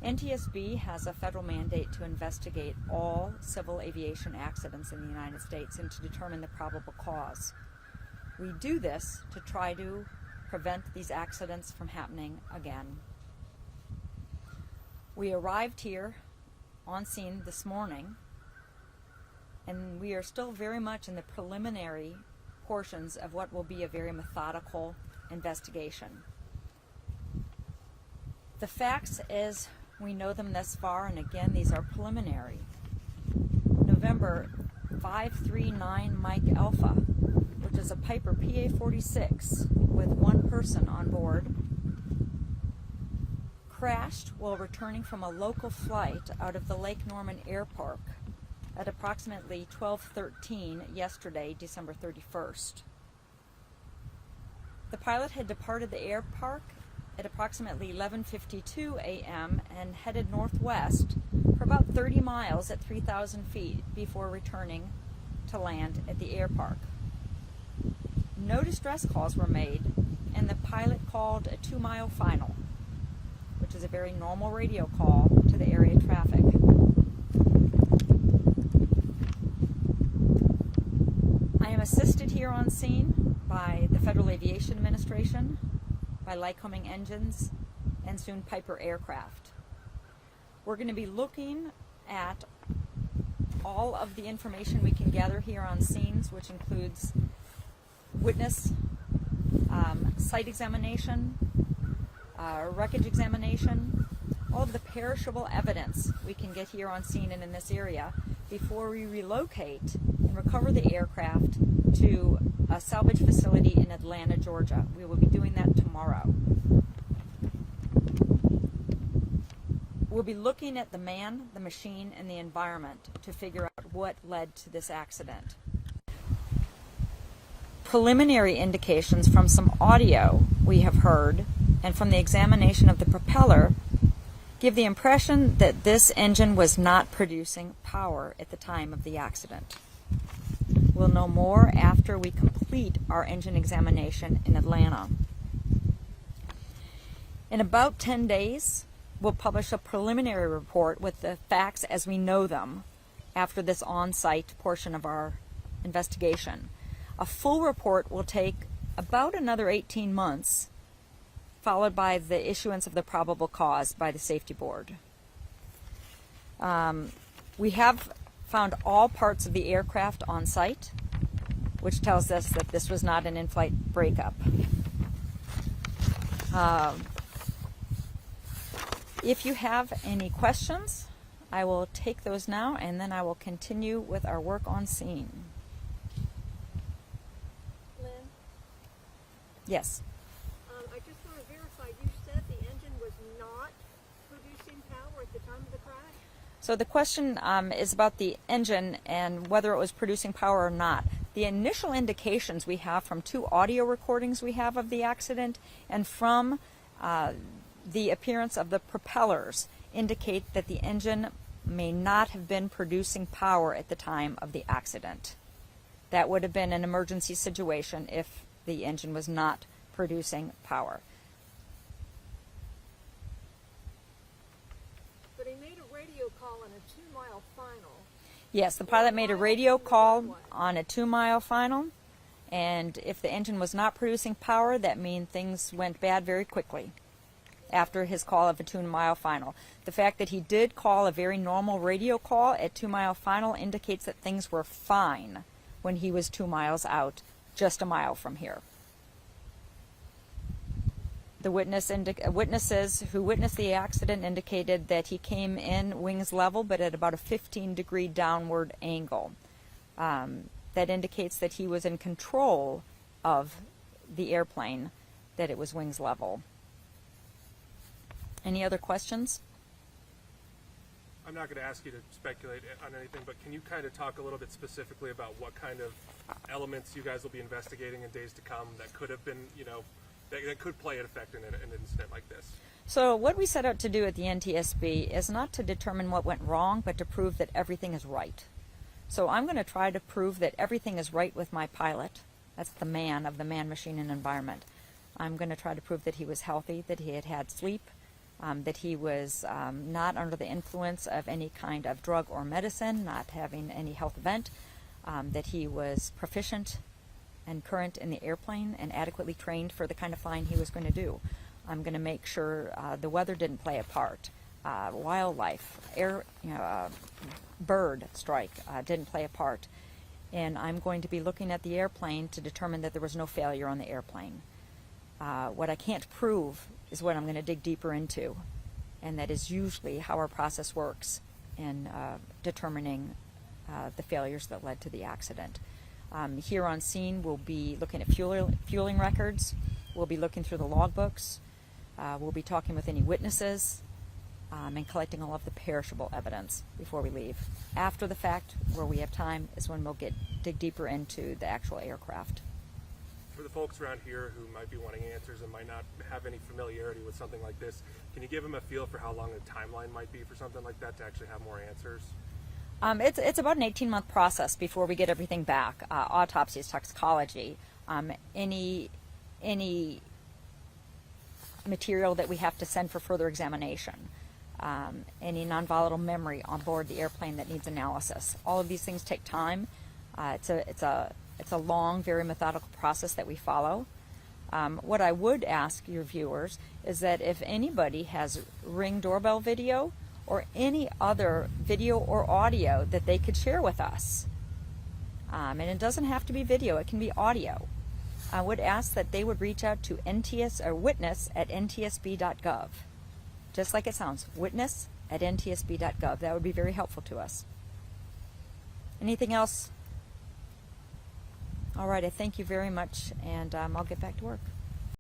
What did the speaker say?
NTSB has a federal mandate to investigate all civil aviation accidents in the United States and to determine the probable cause. We do this to try to prevent these accidents from happening again. We arrived here on scene this morning, and we are still very much in the preliminary portions of what will be a very methodical investigation. The facts as we know them thus far, and again, these are preliminary. November 539 Mike Alpha, which is a Piper PA-46 with one person on board, crashed while returning from a local flight out of the Lake Norman Airpark at approximately 12:13 yesterday, December 31st. The pilot had departed the airpark at approximately 11:52 a.m. and headed northwest for about 30 miles at 3,000 feet before returning to land at the airpark. No distress calls were made, and the pilot called a 2-mile final, which is a very normal radio call to the area traffic. I am assisted here on scene by the Federal Aviation Administration, by Lycoming Engines, and soon Piper Aircraft. We're going to be looking at all of the information we can gather here on scenes, which includes witness, site examination, wreckage examination, all of the perishable evidence we can get here on scene and in this area before we relocate and recover the aircraft to a salvage facility in Atlanta, Georgia. We will be doing that tomorrow. We'll be looking at the man, the machine, and the environment to figure out what led to this accident. Preliminary indications from some audio we have heard and from the examination of the propeller give the impression that this engine was not producing power at the time of the accident. We'll know more after we complete our engine examination in Atlanta. In about 10 days, we'll publish a preliminary report with the facts as we know them after this on-site portion of our investigation. A full report will take about another 18 months, followed by the issuance of the probable cause by the safety board. We have found all parts of the aircraft on site, which tells us that this was not an in-flight breakup. If you have any questions, I will take those now, and then I will continue with our work on scene. Lynn? Yes. I just want to verify, you said the engine was not producing power at the time of the crash? So the question is about the engine and whether it was producing power or not. The initial indications we have from 2 audio recordings we have of the accident and from the appearance of the propellers indicate that the engine may not have been producing power at the time of the accident. That would have been an emergency situation if the engine was not producing power. But he made a radio call on a 2-mile final. Yes, the pilot made a radio call on a 2-mile final, and if the engine was not producing power, that means things went bad very quickly after his call of a 2-mile final. The fact that he did call a very normal radio call at 2-mile final indicates that things were fine when he was 2 miles out, just a mile from here. The witnesses who witnessed the accident indicated that he came in wings level, but at about a 15-degree downward angle. That indicates that he was in control of the airplane, that it was wings level. Any other questions? I'm not going to ask you to speculate on anything, but can you kind of talk a little bit specifically about what kind of elements you guys will be investigating in days to come that could have been, that could play an effect in an incident like this? So what we set out to do at the NTSB is not to determine what went wrong, but to prove that everything is right. So I'm going to try to prove that everything is right with my pilot. That's the man of the man, machine, and environment. I'm going to try to prove that he was healthy, that he had had sleep, that he was not under the influence of any kind of drug or medicine, not having any health event, that he was proficient and current in the airplane and adequately trained for the kind of flying he was going to do. I'm going to make sure the weather didn't play a part. Wildlife, bird strike didn't play a part. And I'm going to be looking at the airplane to determine that there was no failure on the airplane. What I can't prove is what I'm going to dig deeper into, and that is usually how our process works in determining the failures that led to the accident. Here on scene, we'll be looking at fueling records. We'll be looking through the logbooks. We'll be talking with any witnesses and collecting all of the perishable evidence before we leave. After the fact, where we have time, is when we'll dig deeper into the actual aircraft. For the folks around here who might be wanting answers and might not have any familiarity with something like this, can you give them a feel for how long the timeline might be for something like that to actually have more answers? It's about an 18-month process before we get everything back. Autopsies, toxicology, any material that we have to send for further examination, any non-volatile memory on board the airplane that needs analysis. All of these things take time. It's a long, very methodical process that we follow. What I would ask your viewers is that if anybody has Ring doorbell video or any other video or audio that they could share with us, and it doesn't have to be video, it can be audio, I would ask that they would reach out to witness at ntsb.gov. Just like it sounds, witness at ntsb.gov. That would be very helpful to us. Anything else? All right, I thank you very much, and I'll get back to work.